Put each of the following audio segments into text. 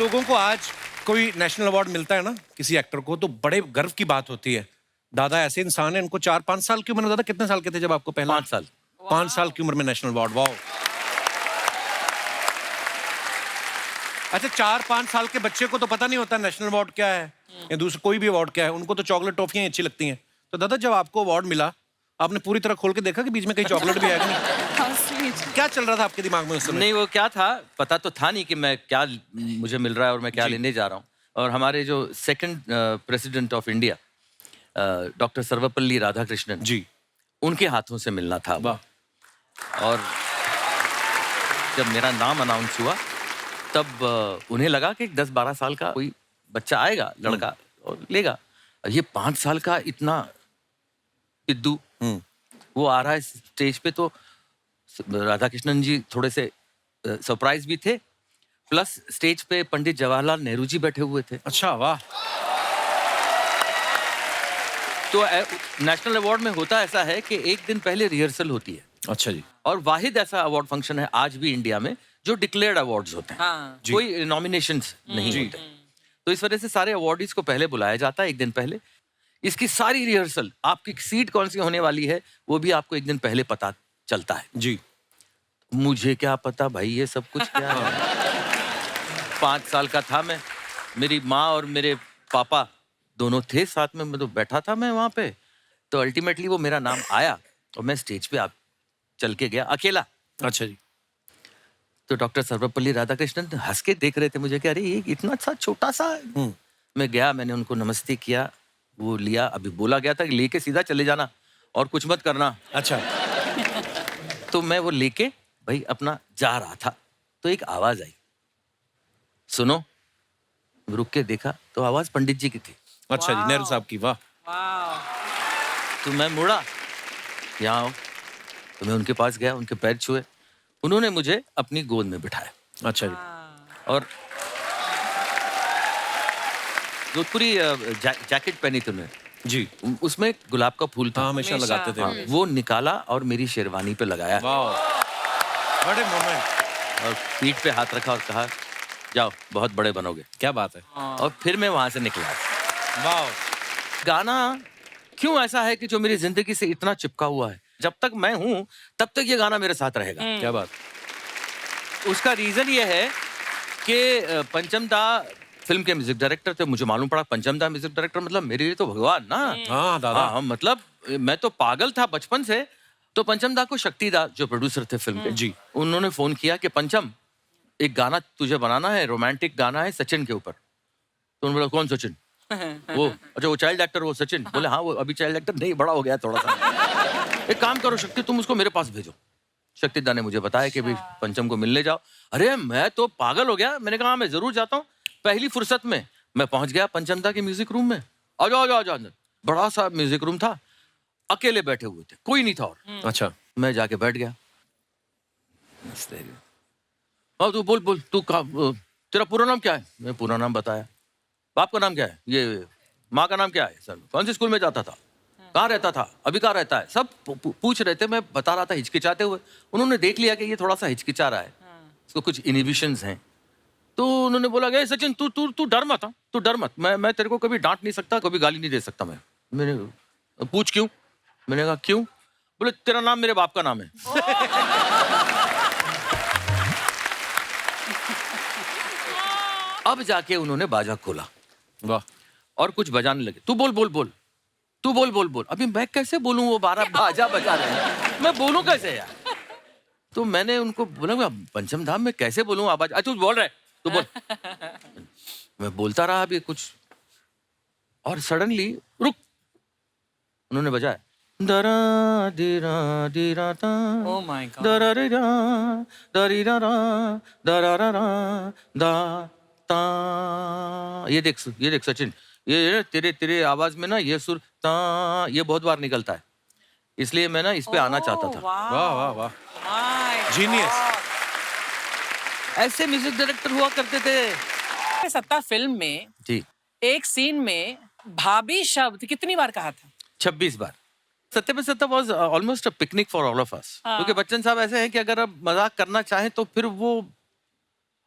लोगों को आज कोई नेशनल अवार्ड मिलता है ना किसी एक्टर को, तो बड़े गर्व की बात होती है। दादा ऐसे इंसान है, इनको 4-5 साल की उम्र में, दादा कितने साल के थे जब आपको पहला? 5 साल। 5 साल की उम्र में नेशनल अवार्ड, वाओ। अच्छा, 4-5 साल के बच्चे को तो पता नहीं होता नेशनल अवार्ड क्या है या दूसरा कोई भी अवार्ड क्या है, उनको तो चॉकलेट टॉफियां अच्छी लगती हैं। तो दादा जब आपको अवार्ड मिला, आपने पूरी तरह खोल के देखा कि बीच में कहीं चॉकलेट भी है कि नहीं? क्या चल रहा था आपके दिमाग में उस समय? नहीं, वो क्या था, पता तो था नहीं कि मैं क्या मुझे मिल रहा है और मैं क्या लेने जा रहा हूँ। और हमारे जो second president of India doctor Sarvepalli Radhakrishnan ji, उनके हाथों से मिलना था। वाह। और जब मेरा नाम अनाउंस हुआ तब उन्हें लगा कि 10-12 साल का कोई बच्चा आएगा, लड़का, और लेगा। ये 5 साल का इतना पिद्दू, वो आ रहा है स्टेज पे, तो राधाकृष्णन जी थोड़े से सरप्राइज भी थे, प्लस स्टेज पे पंडित जवाहरलाल नेहरू जी बैठे हुए थे। अच्छा, वाह। तो नेशनल अवार्ड में होता ऐसा है कि एक दिन पहले रिहर्सल होती है। अच्छा जी। और वाहिद ऐसा अवार्ड फंक्शन है आज भी इंडिया में जो डिक्लेयर्ड अवार्ड्स होते हैं। हाँ। कोई नॉमिनेशंस नहीं होते। तो इस वजह से सारे अवार्डीज को पहले बुलाया जाता है, एक दिन पहले। इसकी सारी रिहर्सल, आपकी सीट कौन सी होने वाली है वो भी आपको एक दिन पहले पता चलता है। जी। मुझे क्या पता भाई ये सब कुछ क्या है। 5 साल का था मैं, मेरी माँ और मेरे पापा दोनों थे साथ में, मैं तो बैठा था मैं वहाँ पे। तो अल्टीमेटली वो मेरा नाम आया और मैं स्टेज पे आप चल के गया अकेला। अच्छा जी। तो डॉक्टर सर्वपल्ली राधाकृष्णन हंस के देख रहे थे मुझे कि अरे ये इतना सा छोटा सा है। मैं गया, मैंने उनको नमस्ते किया, वो लिया। अभी बोला गया था कि लेके सीधा चले जाना और कुछ मत करना। अच्छा। तो मैं वो लेके भाई अपना जा रहा था, तो एक आवाज आई, सुनो। रुक के देखा तो आवाज पंडित जी की थी। अच्छा जी, नेहरू साहब की, वाह। तो मैं मुड़ा, यहाँ आओ। तो मैं उनके पास गया, उनके पैर छुए, उन्होंने मुझे अपनी गोद में बिठाया। अच्छा जी। और जोधपुरी जैकेट पहनी थी उन्होंने जी। उसमें एक गुलाब का फूल था। हाँ, हमेशा लगाते थे। हाँ, वो निकाला और मेरी शेरवानी पे लगाया वाह, बड़े मोमेंट। और पीठ पे हाथ रखा और कहा जाओ बहुत बड़े बनोगे। क्या बात है। और फिर मैं वहां से निकला। वाह। गाना क्यों ऐसा है कि जो मेरी जिंदगी से इतना चिपका हुआ है, जब तक मैं हूं तब तक ये गाना मेरे साथ रहेगा। क्या बात। उसका रीजन ये है कि पंचम दा फिल्म के म्यूजिक डायरेक्टर थे। मुझे मालूम पड़ा पंचम दा म्यूजिक डायरेक्टर मतलब मेरे लिए तो भगवान ना। हाँ दादा। हाँ, मतलब मैं तो पागल था बचपन से। तो पंचम दा को शक्ति दा जो प्रोड्यूसर थे फिल्म के, जी, उन्होंने फोन किया कि पंचम एक गाना तुझे बनाना है, रोमांटिक गाना है सचिन के ऊपर। तो उन्होंने बोला कौन सचिन? वो अच्छा वो चाइल्ड एक्टर वो सचिन? बोले हाँ वो अभी चाइल्ड एक्टर नहीं, बड़ा हो गया थोड़ा सा। एक काम करो शक्ति, तुम उसको मेरे पास भेजो। शक्ति दा ने मुझे बताया कि भाई पंचम को मिलने जाओ। अरे मैं तो पागल हो गया, मैंने कहा मैं जरूर जाता हूँ। पहली फुर्सत में मैं पहुंच गया पंचम दा के म्यूजिक रूम में। आ जाओ आ जाओ अंदर। बड़ा सा म्यूजिक रूम था, अकेले बैठे हुए थे, कोई नहीं था। और अच्छा। मैं जाके बैठ गया। हाँ तू बोल बोल, तू तेरा पूरा नाम क्या है? मैं पूरा नाम बताया। बाप का नाम क्या है? ये। माँ का नाम क्या है? सर कौन से स्कूल में जाता था? कहाँ रहता था? अभी कहाँ रहता है? सब पूछ रहे थे, मैं बता रहा था हिचकिचाते हुए। उन्होंने देख लिया कि ये थोड़ा सा हिचकिचा रहा है, इसको कुछ इनहिबिशंस हैं। तो उन्होंने बोला कि सचिन तू तू तू डर मत, तू डर मत, मैं तेरे को कभी डांट नहीं सकता, कभी गाली नहीं दे सकता। मैंने पूछ क्यों? मैंने कहा क्यों? बोले तेरा नाम मेरे बाप का नाम है। अब जाके उन्होंने बाजा खोला। वाह। और कुछ बजाने लगे। तू बोल बोल बोल, तू बोल बोल बोल। अभी मैं कैसे बोलूं, वो 12 बाजा बजा रहे हैं, मैं बोलूं कैसे यार? तो मैंने उनको बोला पंचम धाम में कैसे बोलूं आवाज? अच्छा तू बोल रहा है, तू बोल। मैं बोलता रहा अभी कुछ, और सडनली रुक, उन्होंने बजाया दरा दिरा दिरा ता Oh my God. दरा रे रा दरी रा रा दरा रा रा दा ता। ये देख सचिन, ये तेरे तेरे आवाज में ना ये सुर ता ये बहुत बार निकलता है, इसलिए मैं ना इस पे आना चाहता था। वाह वाह वाह, My जीनियस। ऐसे म्यूजिक डायरेक्टर हुआ करते थे। सत्ता फिल्म में जी एक सीन में भाभी शब्द कितनी बार कहा था? 26 बार। सत्ते पे सत्ता was almost a picnic for all of us. क्योंकि बच्चन साहब ऐसे हैं कि अगर आप मजाक करना चाहें तो फिर वो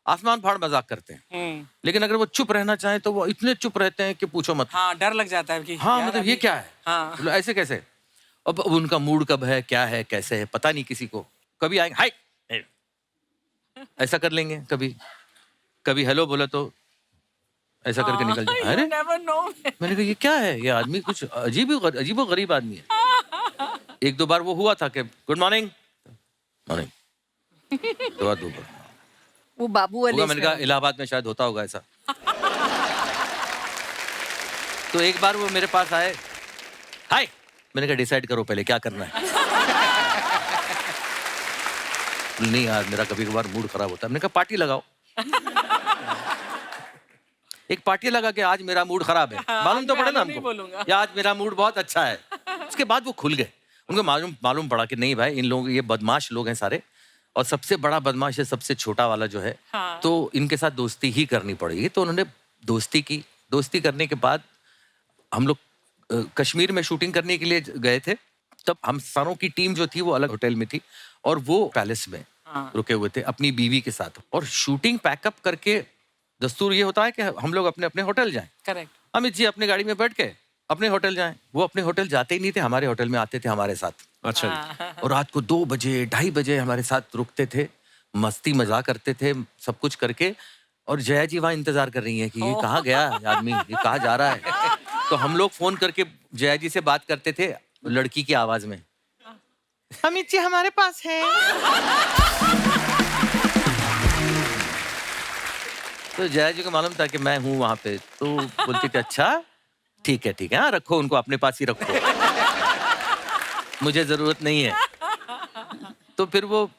आसमान फाड़ मजाक करते हैं, लेकिन अगर वो चुप रहना चाहे तो वो इतने चुप रहते हैं कि पूछो मत। हाँ, डर लग जाता है कि हाँ यार मतलब ये अभी- क्या है, हाँ। मतलब ऐसे कैसे। अब उनका मूड कब है, क्या है, कैसे है, पता नहीं किसी को। कभी आएंगे हाय ऐसा कर लेंगे, कभी कभी हेलो बोला तो ऐसा करके निकल जाए। You अरे never know. मैंने कहा ये क्या है, ये आदमी कुछ अजीब व गरीब आदमी है। एक दो बार वो हुआ था कि गुड मॉर्निंग मॉर्निंग, दो बार वो बाबू वाले होगा। मैंने कहा इलाहाबाद में शायद होता होगा ऐसा। तो एक बार वो मेरे पास आए, हाय, मैंने कहा डिसाइड करो पहले क्या करना है। नहीं यार मेरा कभी कभार मूड खराब होता है। मैंने कहा पार्टी लगाओ। एक पार्टी लगा के आज मेरा मूड खराब है, मालूम तो मैं पड़े ना नहीं हमको बोलूंगा। या आज मेरा मूड बहुत अच्छा है। उसके बाद वो खुल गए, उनको मालूम पड़ा कि नहीं भाई इन लोगों ये बदमाश लोग हैं सारे, और सबसे बड़ा बदमाश है सबसे छोटा वाला जो है। हाँ। तो इनके साथ दोस्ती ही करनी पड़ेगी। तो उन्होंने दोस्ती की। दोस्ती करने के बाद हम लोग कश्मीर में शूटिंग करने के लिए गए थे। तब हम सारों की टीम जो थी वो अलग होटल में थी और वो पैलेस में रुके हुए थे अपनी बीवी के साथ। और शूटिंग पैकअप करके दस्तूर ये होता है कि हम लोग अपने अपने होटल जाएं। करेक्ट। अमित जी अपनी गाड़ी में बैठ के अपने होटल जाएं। वो अपने होटल जाते ही नहीं थे, हमारे होटल में आते थे हमारे साथ। अच्छा जी। और रात को 2 बजे 2:30 बजे हमारे साथ रुकते थे, मस्ती मजाक करते थे, सब कुछ करके। और जया जी वहाँ इंतजार कर रही हैं कि ये कहाँ गया आदमी, ये कहाँ जा रहा है। तो हम लोग फोन करके जया जी से बात करते थे लड़की की आवाज में, अमित जी हमारे पास है। तो जया जी को मालूम था कि मैं हूँ वहां पे। तो बोलती थी अच्छा ठीक है हाँ रखो उनको अपने पास ही रखो, मुझे जरूरत नहीं है। तो फिर वो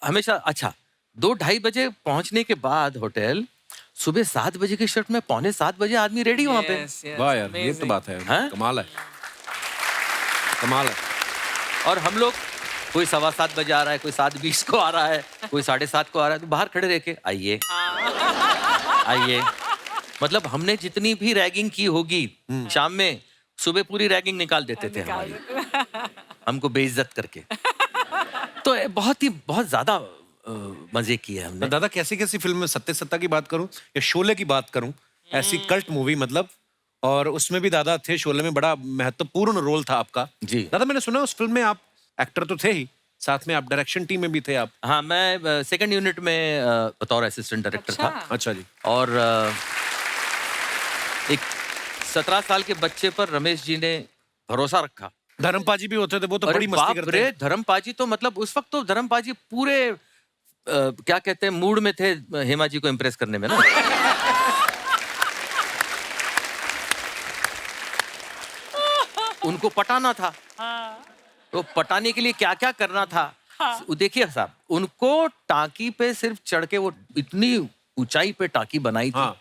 हमेशा अच्छा 2-2:30 बजे पहुंचने के बाद होटल, सुबह 7 बजे की शिफ्ट में 6:45 बजे आदमी रेडी वहां पे। Yes, yes, वाह यार, ये तो amazing. बात है, हैं? कमाल है, कमाल है। और हम लोग कोई 7:15 बजे आ रहा है, कोई 7:20 को आ रहा है, कोई 7:30 को आ रहा है, तो बाहर खड़े रह के आइए आइए। मतलब हमने जितनी भी रैगिंग की होगी शाम में, सुबह पूरी रैगिंग निकाल देते थे हमारी, हमको बेइज्जत करके। तो बहुत ज्यादा मजे किए हमने। दादा कैसी कैसी फिल्म में, सत्ते सत्ता की बात करूं या शोले की बात करूं, ऐसी कल्ट मूवी मतलब, और उसमें भी दादा थे। शोले में बड़ा महत्वपूर्ण रोल था आपका जी। दादा। मैंने सुना उस फिल्म में आप एक्टर तो थे ही, साथ में आप डायरेक्शन टीम में भी थे आप। हाँ मैं सेकंड यूनिट में बतौर असिस्टेंट डायरेक्टर था। अच्छा जी। और एक 17 साल के बच्चे पर रमेश जी ने भरोसा रखा। धर्मपाजी भी होते थे, वो तो अरे बड़ी मस्ती बाप करते रे, हैं। धर्मपाजी तो मतलब उस वक्त तो धर्मपाजी पूरे क्या कहते हैं मूड में थे हेमा जी को इम्प्रेस करने में ना। उनको पटाना था। तो पटाने के लिए क्या क्या करना था। देखिए साहब, उनको टाकी पे सिर्फ चढ़ के, वो इतनी ऊंचाई पे टाकी बनाई थी। हाँ।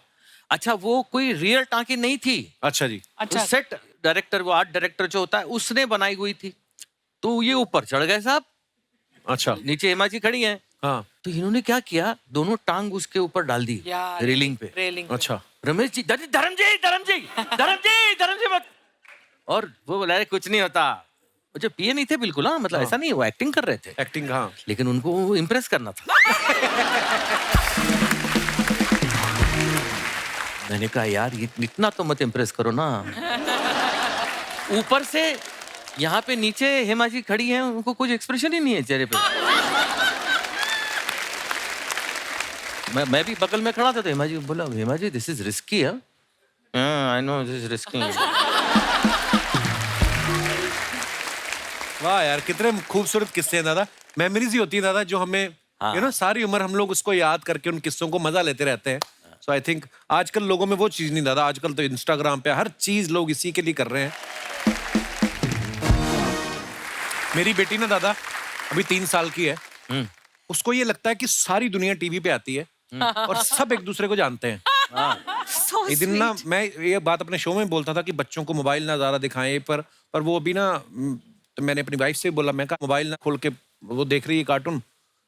अच्छा वो कोई रियल टाकी नहीं थी। अच्छा जी। अच्छा। सेट डायरेक्टर, वो आर्ट डायरेक्टर जो होता है उसने बनाई हुई थी। तो ये ऊपर चढ़ गए साहब, अच्छा। नीचे हेमा जी खड़ी हैं। हाँ। तो इन्होंने क्या किया, दोनों टांग उसके ऊपर डाल दी यार, रेलिंग पे। रेलिंग अच्छा। रमेश जी धर्म जी मत। और वो बोला अरे कुछ नहीं होता। वो जो पिए नहीं थे बिल्कुल, हाँ मतलब ऐसा नहीं, वो एक्टिंग कर रहे थे। एक्टिंग, हाँ। लेकिन उनको इम्प्रेस करना था। मैंने कहा यार ये इतना तो मत इम्प्रेस करो ना। ऊपर से यहाँ पे नीचे हेमा जी खड़ी हैं, उनको कुछ एक्सप्रेशन ही नहीं है चेहरे पे। मैं भी बगल में खड़ा था, तो हेमा जी बोला, Hema ji this is risky है। I know this is risky. वाह यार, कितने खूबसूरत किस्से हैं दादा। मेमोरीज ही होती है दादा, जो हमें हाँ। यू नो सारी उम्र हम लोग उसको याद करके उन किस्सों को मजा लेते रहते हैं। सो आई थिंक आजकल लोगों में वो चीज नहीं दादा। आजकल तो इंस्टाग्राम पे हर चीज लोग इसी के लिए कर रहे हैं। मेरी बेटी ना दादा अभी 3 साल की है। उसको ये लगता है कि सारी दुनिया टीवी पे आती है और सब एक दूसरे को जानते हैं। So एक दिन ना sweet. मैं ये बात अपने शो में बोलता था कि बच्चों को मोबाइल ना ज्यादा दिखाएं, पर वो अभी ना, तो मैंने अपनी वाइफ से बोला, मैं कहा मोबाइल ना खोल के वो देख रही है कार्टून,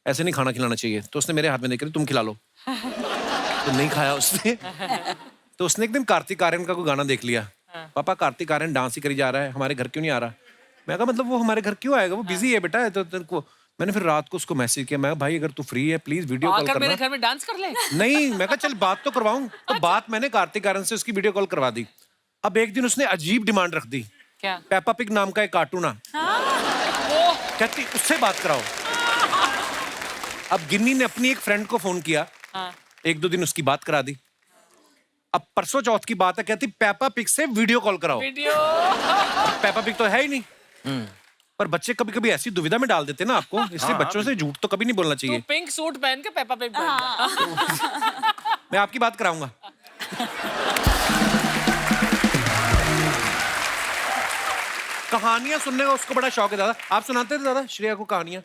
ऐसे नहीं खाना खिलाना चाहिए। तो उसने मेरे हाथ में देख रही, तुम खिला लो। तो नहीं खाया उसने। तो उसने एक दिन कार्तिक आर्यन का कोई गाना देख लिया। पापा कार्तिक आर्यन डांस ही करी जा रहा है, हमारे घर क्यों नहीं आ रहा। मैं कहा मतलब वो हमारे घर क्यों आएगा, वो बिजी है बेटा। तो तेरे को मैंने फिर रात को उसको मैसेज किया, मैं भाई अगर तू फ्री है प्लीज वीडियो कॉल आकर मेरे करना। घर में डांस कर ले। नहीं, मैं कहा चल बात तो करवाऊं। तो बात मैंने कार्तिक आर्यन से उसकी वीडियो कॉल करवा दी। अब एक दिन उसने अजीब डिमांड रख दी, क्या? पेपा पिग नाम का एक कार्टून है, कहती उससे बात कराओ। अब गिन्नी ने अपनी एक फ्रेंड को फोन किया, हाँ। 1-2 दिन उसकी बात करा दी। अब परसों चौथ की बात है, कहती पेपा पिग से वीडियो कॉल कराओ। वीडियो। पेपा पिग तो है ही नहीं। पर बच्चे कभी कभी ऐसी दुविधा में डाल देते ना आपको, इसलिए बच्चों से झूठ तो कभी नहीं बोलना तू चाहिए। पिंक सूट पहन के पेपा पिग बन जा। मैं आपकी बात कराऊंगा। कहानियां सुनने का उसको बड़ा शौक है दादा। आप सुनाते थे दादा श्रेया को कहानियां?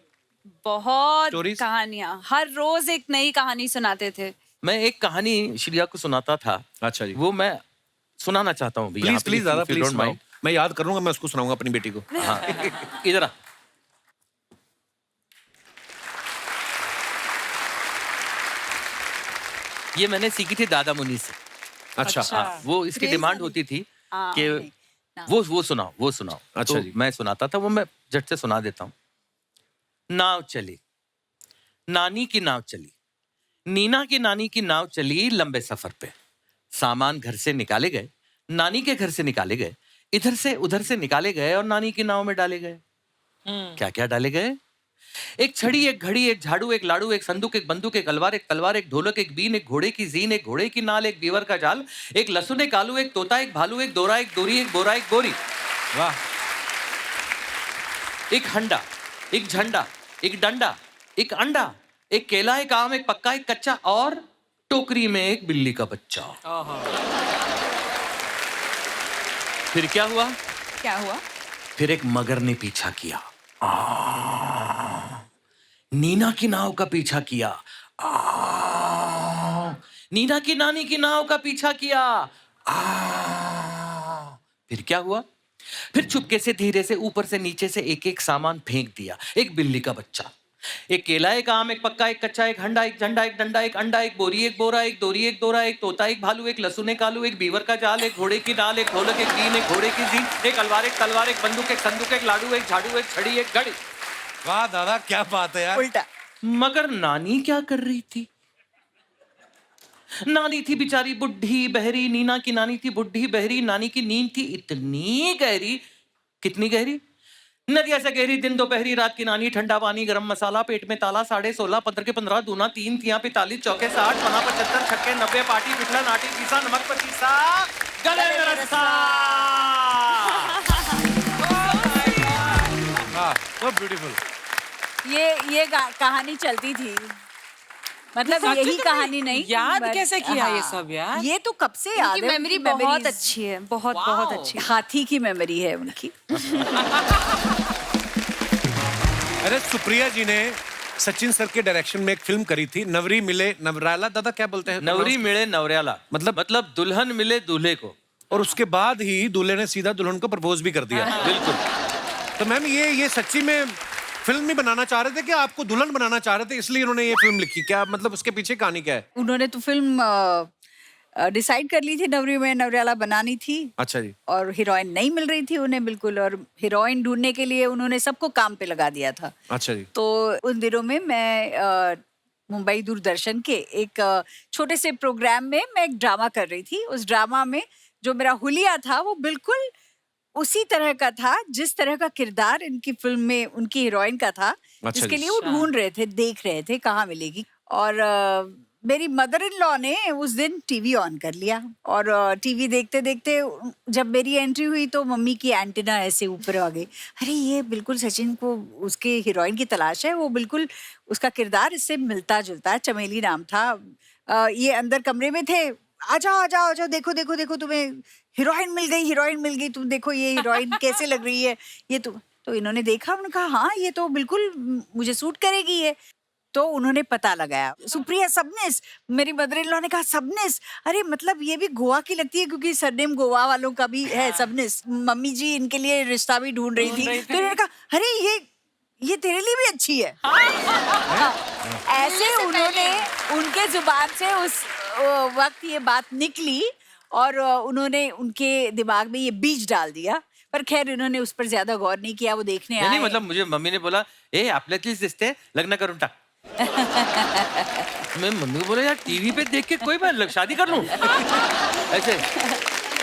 बहुत Stories? कहानियां, हर रोज एक नई कहानी सुनाते थे। मैं एक कहानी श्रेया को सुनाता था, अच्छा जी, वो मैं सुनाना चाहता हूँ प्लीज प्लीज दादा प्लीज डोंट सुनाओ। मैं याद करूंगा, मैं उसको सुनाऊंगा अपनी बेटी को। हाँ, इधर आ। ये मैंने सीखी थी दादा मुनि से। अच्छा, अच्छा। हाँ, वो इसकी Crazy डिमांड वाली? होती थी हाँ, कि नहीं, ना। वो सुनाओ। अच्छा तो जी। मैं सुनाता था, वो मैं झट से सुना देता हूँ। नाव चली, नानी की नाव चली, नीना की नानी की नाव चली लंबे सफर पे। सामान घर से निकाले गए, नानी के घर से निकाले गए, इधर से उधर से निकाले गए और नानी की नाव में डाले गए। क्या क्या डाले गए? एक छड़ी, एक घड़ी, एक झाड़ू, एक लाड़ू, एक संदूक, एक बंदूक, एक अलवार, एक तलवार, एक ढोलक, एक बीन, एक घोड़े की जीन, एक घोड़े की नाल, एक बीवर का जाल, एक लहसुन, एक आलू, एक तोता, एक भालू, एक दोरा, एक दोरी, एक बोरा, एक बोरी। वाह। एक हंडा, एक झंडा, एक डंडा, एक अंडा, एक केला, एक आम, एक पक्का, एक कच्चा और टोकरी में एक बिल्ली का बच्चा। फिर क्या हुआ? क्या हुआ? फिर एक मगर ने पीछा किया, नीना की नाव का पीछा किया, नीना की नानी की नाव का पीछा किया। फिर क्या हुआ? फिर चुपके से धीरे से ऊपर से नीचे से एक एक सामान फेंक दिया। एक बिल्ली का बच्चा, एक केला, एक आम, एक पक्का, एक कच्चा, एक हंडा, एक झंडा, एक डंडा, एक अंडा, एक बोरी, एक बोरा, एक दोरी, एक दोरा, एक तोता, एक भालू, एक लहसुन, एक आलू, एक बीवर का जाल, एक घोड़े की नाल, एक ढोलक, एक बीन, एक घोड़े की जीन, एक अलवार, एक तलवार, एक बंदूक, एक संदूक, एक लाडू, एक झाड़ू, एक छड़ी, एक घड़ी। वाह दादा क्या बात है यार। उल्टा। मगर नानी क्या कर रही थी? नानी थी बेचारी बुढ़ी बहरी, नीना की नानी थी बुढ़ी बहरी, नानी की नींद थी इतनी गहरी। कितनी गहरी? नदिया से गहरी, दिन दोपहरी, रात की नानी, ठंडा पानी, गरम मसाला, पेट में ताला, 16.5, 15 के 15, दूना 3, तिया 45, चौके 60, पना 75, छक्के 90, पाटी पिछला, नाटी पीसा, नमक पचीसा, गले में रस्सा। हाँ, so beautiful। ये कहानी चलती थी, मतलब सच यही में कहानी नहीं। याद but- कैसे किया हाँ, ये सब यार? ये तो कब से याद है। मेमोरी उनकी बहुत memories अच्छी है, बहुत Wow. बहुत अच्छी। हाथी की मेमोरी है उनकी। अरे सुप्रिया जी ने सचिन सर के डायरेक्शन में एक फिल्म करी थी, नवरी मिले नवराला। दादा क्या बोलते हैं? नवरी मिले नवऱ्याला, मतलब दुल्हन मिले दूल्हे को। और उसके बाद ही दूल्हे ने सीधा दुल्हन को प्रपोज भी कर दिया। बिल्कुल। तो मैम ये सच्ची में फिल्म नहीं बनाना चाह रहे थे कि आपको दुल्हन बनाना चाह रहे थे, इसलिए उन्होंने ये फिल्म लिखी? क्या मतलब उसके पीछे कहानी क्या है? उन्होंने तो फिल्म डिसाइड कर ली थी, नवरी में नवरियाला बनानी थी। अच्छा जी। और हीरोइन नहीं मिल रही थी उन्हें बिल्कुल, और हीरोइन ढूंढने के लिए उन्होंने सबको काम पे लगा दिया था। अच्छा जी। तो उन दिनों में मैं मुंबई दूरदर्शन के एक छोटे से प्रोग्राम में मैं एक ड्रामा कर रही थी। उस ड्रामा में जो मेरा हुलिया था वो बिल्कुल उसी तरह का था जिस तरह का किरदार इनकी फिल्म में उनकी हीरोइन का था, अच्छा जिसके जी। लिए वो ढूंढ रहे थे, देख रहे थे कहाँ मिलेगी। और मेरी मदर इन लॉ ने उस दिन टीवी ऑन कर लिया, और टीवी देखते देखते जब मेरी एंट्री हुई तो मम्मी की एंटीना ऐसे ऊपर आ गई। अरे ये बिल्कुल सचिन को उसके हीरोइन की तलाश है, वो बिल्कुल उसका किरदार इससे मिलता जुलता है। चमेली नाम था। ये अंदर कमरे में थे, आ जाओ, देखो तुम्हें हीरोइन मिल गई, तुम देखो ये हीरोइन कैसे लग रही है ये। तो इन्होंने देखा, उन्होंने कहा हाँ ये तो बिल्कुल मुझे सूट करेगी ये। तो उन्होंने पता लगाया, सुप्रिया सबनिस। मेरी मदर इन लॉ ने कहा सबनिस, अरे मतलब ये भी गोवा की लगती है क्योंकि सरनेम गोवा वालों का भी है सबनिस। मम्मी जी इनके लिए रिश्ता भी ढूंढ रही थी। तो इन्होंने कहा अरे ये तेरे लिए भी अच्छी है। ऐसे उन्होंने उनके जुबान से उस वक्त ये बात निकली, और उन्होंने उनके दिमाग में ये बीज डाल दिया। पर खैर इन्होंने उस पर ज्यादा गौर नहीं किया, वो देखने नहीं आए। मतलब मुझे मम्मी ने बोला ए आपल्यातलीच दिसते लग्न करून टाक. मैं मम्मी को बोला यार टीवी पे देख के कोई मैं शादी कर लूं ऐसे.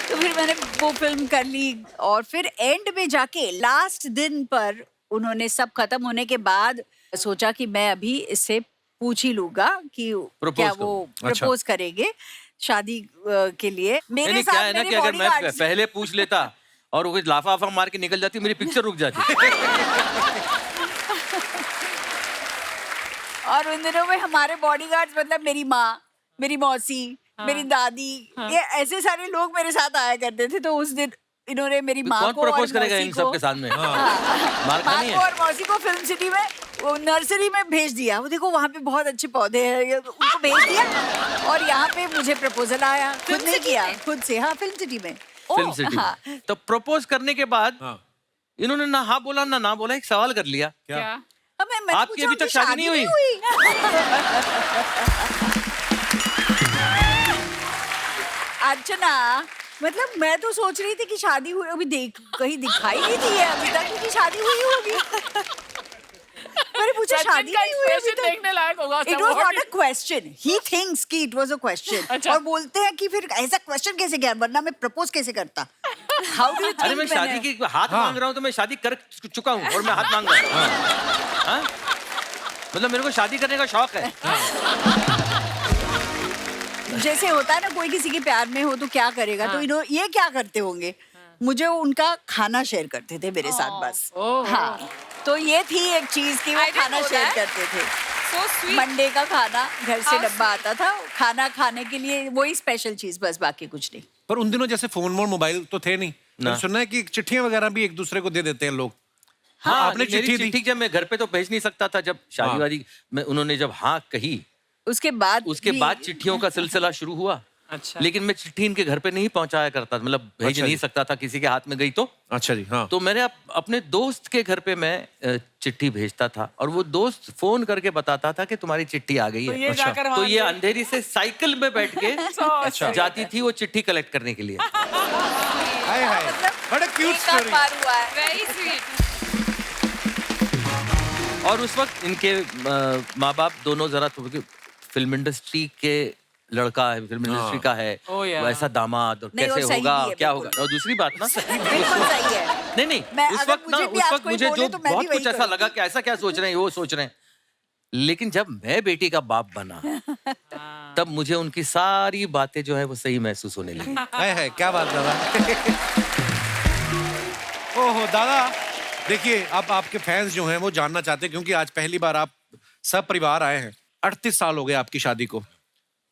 तो फिर मैंने वो फिल्म कर ली और फिर एंड में जाके लास्ट दिन पर उन्होंने सब खत्म होने के बाद सोचा कि मैं अभी इससे पूछ ही लूंगा कि Propose क्या करो। वो अच्छा। प्रपोज करेंगे शादी के लिए। मेरे नहीं क्या साथ है ना मेरे कि अगर मैं bodyguards- पहले पूछ लेता और वो लाफा आफा मार के निकल जाती मेरी पिक्चर रुक जाती. और उन दिनों में हमारे बॉडीगार्ड्स मतलब मेरी माँ, मेरी मौसी, मेरी दादी, ये ऐसे सारे लोग मेरे साथ आया करते थे। तो उस दिन इन्होंने मेरी माँ कौन को और प्रपोज करेगा मौसी इन को- सब के सामने. मार माँ खानी को है. और मौसी को फिल्म सिटी में वो नर्सरी में भेज दिया। वो देखो वहाँ पे बहुत अच्छे पौधे हैं, उनको भेज दिया और यहाँ पे मुझे प्रपोजल आया। खुद फिल्म नहीं सिटी किया, में? खुद से। हाँ, फिल्म सिटी में। फिल्म सिटी हाँ। में. तो प्रपोज करने के बाद हाँ इन्होंने ना हाँ बोला ना बोला, एक सवाल कर लिया. क्या अब मैंने आपकी पूछा, अभी तक उनकी शादी नहीं हुई? अर्चना, मतलब मैं तो सोच रही थी कि शादी हुई, अभी देख कहीं दिखाई नहीं दी है अभी तक कि शादी हुई होगी। मैंने पूछा सचिन शादी का नहीं हुई अभी expression तक। देखने लायक होगा उसका, It was बहुत not a question. He thinks कि it was a question. अच्छा। और बोलते हैं कि फिर ऐसा क्वेश्चन कैसे किया, वरना मैं प्रपोज कैसे करता? How do you think अरे मैं शादी की हाथ मांग रहा हूँ तो मैं शादी कर चुका हूँ और मैं हाथ मांग रहा हूँ. हाँ? मतलब मेरे को शादी करने का शौक है. जैसे होता है ना कोई किसी के प्यार में हो तो क्या करेगा, तो इन्होंने ये क्या करते होंगे, मुझे उनका खाना शेयर करते थे मेरे साथ बस। ओह। हाँ, तो ये थी एक चीज कि वो I didn't खाना know शेयर that. करते थे। So sweet. मंडे का खाना घर से How डब्बा आता था, खाना खाने के लिए वही स्पेशल चीज, बस बाकी कुछ नहीं। पर उन दिनों जैसे फोन और मोबाइल तो थे नहीं. ना. मैंने सुना है कि चिट्ठियां वगैरह भी एक दूसरे को दे देते हैं लोग. हाँ आपने मेरी चिट्ठी दी? चिट्ठी जब मैं घर पे तो भेज नहीं सकता था, जब शादी हाँ। वादी में उन्होंने जब हाँ कही उसके बाद उसके भी- बाद चिट्ठियों का सिलसिला शुरू हुआ. अच्छा। लेकिन मैं चिट्ठी इनके घर पे नहीं पहुंचाया करता, मतलब भेज अच्छा नहीं जी। सकता था, किसी के हाथ में गई तो. अच्छा जी. हाँ तो मैंने अपने दोस्त के घर पे मैं चिट्ठी भेजता था और वो दोस्त फोन करके बताता था कि तुम्हारी चिट्ठी आ गई तो है. ये जाकर तो वहाँ ये अंधेरी से साइकिल में बैठ के अच्छा। जाती थी वो चिट्ठी कलेक्ट करने के लिए. हाय हाय, मतलब बड़ा क्यूट एक आध स्टोरी. बार हुआ है। Very sweet. और उस वक्त इनके माँ बाप दोनों जरा फिल्म इंडस्ट्री के लड़का है, फिल्म इंडस्ट्री का है, Oh, yeah. वैसा दामाद और नहीं, और कैसे सही होगा भी है, क्या बिल्कुल। होगा. और दूसरी बात ना बिल्कुल सही है। नहीं नहीं मैं उस अगर वक्त ना मुझे भी उस आज वक्त कोई मुझे बोले जो तो मैं भी बहुत वही कुछ ऐसा करूंगी। लगा कि ऐसा क्या सोच रहे हैं वो सोच रहे हैं. लेकिन जब मैं बेटी का बाप बना तब मुझे उनकी सारी बातें जो है वो सही महसूस होने लगी. हाय हाय, क्या बात दादा. ओहो दादा, देखिए अब आपके फैंस जो हैं वो जानना चाहते हैं, क्योंकि आज पहली बार आप सब परिवार आए हैं. 38 साल हो गए आपकी शादी को.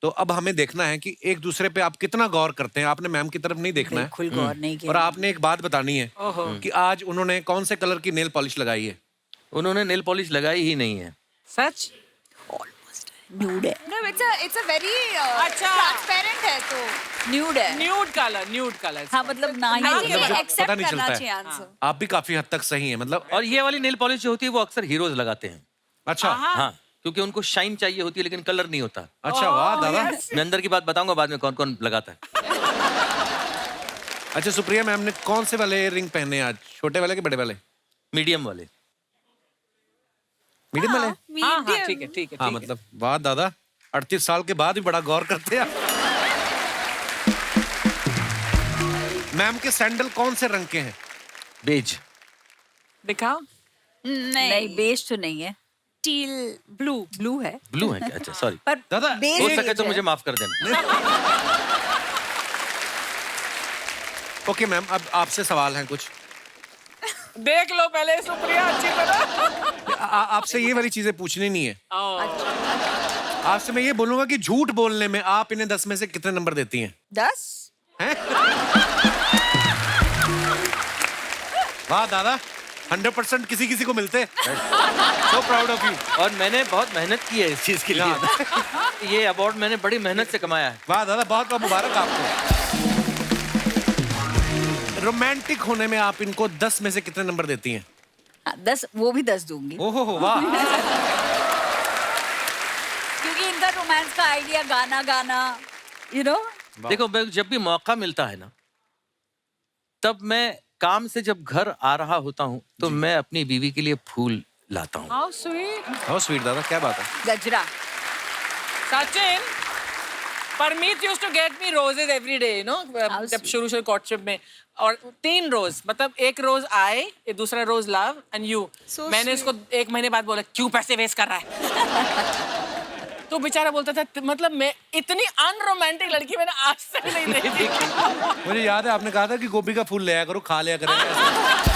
तो अब हमें देखना है कि एक दूसरे पे आप कितना गौर करते हैं. आपने मैम की तरफ नहीं देखना है बिल्कुल गौर नहीं और किया। आपने एक बात बतानी है कि आज उन्होंने कौन से कलर की नेल पॉलिश लगाई है. उन्होंने नेल पॉलिश लगाई ही नहीं है. सच? न्यूड है, No, it's a very अच्छा। transparent है तो न्यूड है। Nude colour. हाँ, मतलब ना ही I बोलो। think ये मुझे accept पता नहीं करना चलता चाहिए है. आंसर। आप भी काफी हद तक सही हैं, मतलब. और ये वाली नेल पॉलिश जो होती है वो अक्सर हीरोज लगाते हैं. अच्छा हाँ क्योंकि उनको शाइन चाहिए होती है लेकिन कलर नहीं होता. अच्छा, वाह दादा. मैं अंदर की बात बताऊंगा बाद में कौन कौन लगाता है. अच्छा सुप्रिया मैम ने कौन से वाले रिंग पहने आज, छोटे वाले के बड़े वाले? मीडियम वाले. मीडियम वाले. हाँ हाँ ठीक है ठीक है. हाँ मतलब वाह दादा, 38 साल के बाद भी बड़ा गौर करते हैं. मैम के सैंडल कौन से रंग के हैं? बेज. दिखाओ. नहीं, बेज तो नहीं है, टील ब्लू. ब्लू है। ब्लू है क्या? अच्छा सॉरी. पर दादा, बेज हो बेज सके तो है। मुझे माफ कर देना. ओके मैम, अब आपसे सवाल हैं कुछ. देख लो पहले सुप्रिया अच्छी तरह. आपसे ये वाली चीजें पूछनी नहीं है. ओह, आपसे मैं ये बोलूंगा कि झूठ बोलने में आप इन्हें 10 में से कितने नंबर देती हैं? 10? हैं? वाह दादा, 100% किसी किसी को मिलते. So proud of you. और मैंने बहुत मेहनत की है इस चीज के लिए. ये अवार्ड मैंने बड़ी मेहनत से कमाया है. वाह दादा, बहुत बहुत मुबारक आपको. रोमांटिक होने में आप इनको 10 में से कितने नंबर देती हैं? हाँ, 10, वो भी 10 दूंगी, ओहो वाह. क्योंकि इनका रोमांस का आइडिया गाना गाना, यू नो, देखो मैं जब भी मौका मिलता है ना तब मैं काम से जब घर आ रहा होता हूँ तो मैं अपनी बीवी के लिए फूल लाता हूँ। How sweet. हाउ स्वीट दादा, क्या बात है। गजरा। Sachin, Parmeet used to get me roses every day, you know, जब शुरू कॉर्टशिप में, और 3 रोज, मतलब एक रोज आए, दूसरा रोज लव एंड यू। मैंने इसको 1 महीने बाद बोला क्यों पैसे वेस्ट कर रहा है। तो बेचारा बोलता था मतलब मैं इतनी अनरोमांटिक लड़की मैंने आज तक नहीं देखी। मुझे याद है आपने कहा था कि गोभी का फूल ले आया करो, खा लिया करेंगे।